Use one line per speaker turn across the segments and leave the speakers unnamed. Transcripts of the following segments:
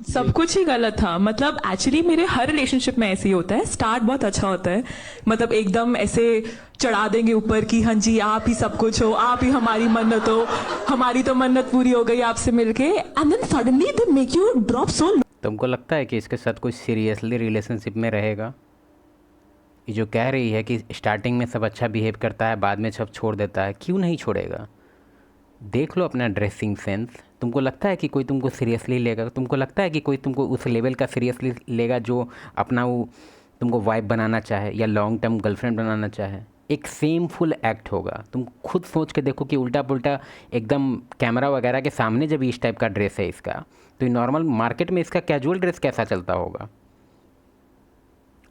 सब कुछ ही गलत था। मतलब एक्चुअली मेरे हर रिलेशनशिप में ऐसे ही होता है, स्टार्ट बहुत अच्छा होता है, मतलब एकदम ऐसे चढ़ा देंगे ऊपर कि हाँ जी आप ही सब कुछ हो, आप ही हमारी मन्नत हो, हमारी तो मन्नत पूरी हो गई आपसे मिलके, and then suddenly they make you drop so.
तुमको लगता है कि इसके साथ कोई सीरियसली रिलेशनशिप में रहेगा? ये जो कह रही है कि स्टार्टिंग में सब अच्छा बिहेव करता है, बाद में सब छोड़ देता है, क्यों नहीं छोड़ेगा? देख लो अपना ड्रेसिंग सेंस। तुमको लगता है कि कोई तुमको सीरियसली लेगा? तुमको लगता है कि कोई तुमको उस लेवल का सीरियसली लेगा जो अपना वो तुमको वाइफ बनाना चाहे या लॉन्ग टर्म गर्लफ्रेंड बनाना चाहे? एक सेमफुल एक्ट होगा। तुम खुद सोच के देखो कि उल्टा पुल्टा एकदम कैमरा वगैरह के सामने जब इस टाइप का ड्रेस है इसका, तो नॉर्मल मार्केट में इसका कैजुअल ड्रेस कैसा चलता होगा?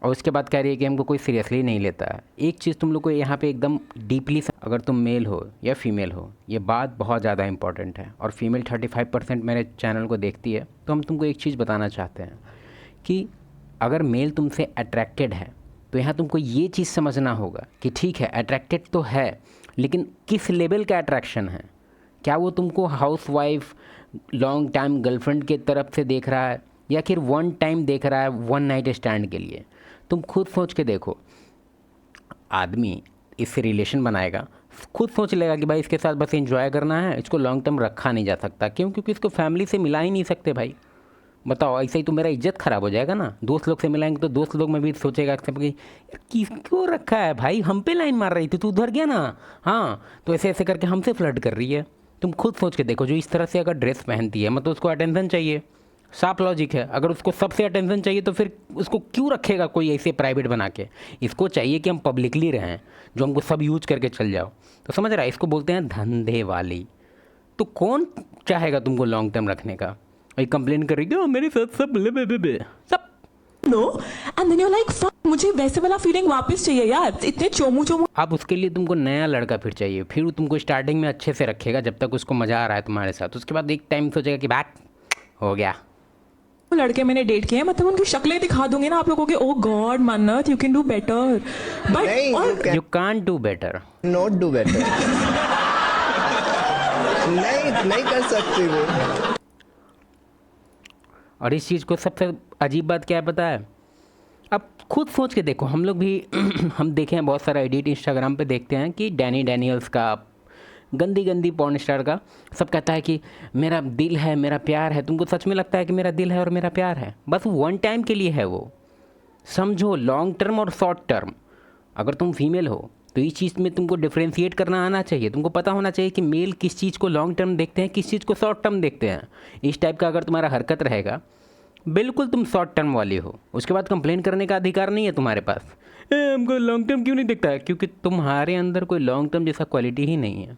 और उसके बाद कह रही है कि हमको कोई सीरियसली नहीं लेता है। एक चीज़ तुम लोग को यहाँ पे एकदम डीपली, अगर तुम मेल हो या फीमेल हो, ये बात बहुत ज़्यादा इंपॉर्टेंट है, और फीमेल 35% मेरे चैनल को देखती है, तो हम तुमको एक चीज़ बताना चाहते हैं कि अगर मेल तुमसे अट्रैक्टेड है तो यहाँ तुमको ये चीज़ समझना होगा कि ठीक है अट्रैक्टेड तो है, लेकिन किस लेवल का अट्रैक्शन है। क्या वो तुमको house wife long time girlfriend के तरफ से देख रहा है, या फिर वन टाइम देख रहा है वन नाइट स्टैंड के लिए? तुम खुद सोच के देखो। आदमी इससे रिलेशन बनाएगा, खुद सोच लेगा कि भाई इसके साथ बस एंजॉय करना है, इसको लॉन्ग टर्म रखा नहीं जा सकता। क्यों? क्योंकि इसको फैमिली से मिला ही नहीं सकते भाई। बताओ, ऐसे ही तो मेरा इज्जत ख़राब हो जाएगा ना। दोस्त लोग से मिलाएंगे तो दोस्त लोग में भी सोचेगा कि यार किसको रखा है भाई, हम पे लाइन मार रही थी, तू उधर गया ना, हाँ तो ऐसे ऐसे करके हमसे फ्लर्ट कर रही है। तुम खुद सोच के देखो, जो इस तरह से अगर ड्रेस पहनती है मतलब उसको अटेंशन चाहिए। साफ लॉजिक है, अगर उसको सबसे अटेंशन चाहिए तो फिर उसको क्यों रखेगा कोई ऐसे प्राइवेट बना के? इसको चाहिए कि हम पब्लिकली रहें, जो हमको सब यूज करके चल जाओ। तो समझ रहा है, इसको बोलते हैं धंधे वाली। तो कौन चाहेगा तुमको लॉन्ग टर्म रखने का? वही कंप्लेन कर रही है मेरे साथ सब सब।
No, and then you like fuck, मुझे वैसे वाला फीलिंग वापस चाहिए यार, इतने चोमू चोमू।
अब उसके लिए तुमको नया लड़का फिर चाहिए, फिर वो तुमको स्टार्टिंग में अच्छे से रखेगा जब तक उसको मज़ा आ रहा है तुम्हारे साथ। उसके बाद एक टाइम सोचेगा कि बैक हो गया।
लड़के मैंने डेट किए हैं, मतलब उनकी शक्लें दिखा दूंगी ना आप लोगों के, ओ गॉड मन्नत यू कैन डू बेटर,
नहीं,
but
you can't do better.
Not do better. नहीं, नहीं कर सकती वो।
और इस चीज़ को सबसे अजीब बात क्या है पता है? अब खुद सोच के देखो, हम लोग भी हम देखे हैं बहुत सारा एडिट इंस्टाग्राम पे देखते हैं कि डैनी डैनियल्स का, गंदी गंदी पॉर्न स्टार का, सब कहता है कि मेरा दिल है, मेरा प्यार है। तुमको सच में लगता है कि मेरा दिल है और मेरा प्यार है? बस वन टाइम के लिए है वो। समझो लॉन्ग टर्म और शॉर्ट टर्म। अगर तुम फीमेल हो तो इस चीज़ में तुमको डिफ्रेंशिएट करना आना चाहिए। तुमको पता होना चाहिए कि मेल किस चीज़ को लॉन्ग टर्म देखते हैं, किस चीज़ को शॉर्ट टर्म देखते हैं। इस टाइप का अगर तुम्हारा हरकत रहेगा, बिल्कुल तुम शॉर्ट टर्म वाली हो, उसके बाद कंप्लेन करने का अधिकार नहीं है तुम्हारे पास। हमको लॉन्ग टर्म क्यों नहीं दिखता है? क्योंकि तुम्हारे अंदर कोई लॉन्ग टर्म जैसा क्वालिटी ही नहीं है।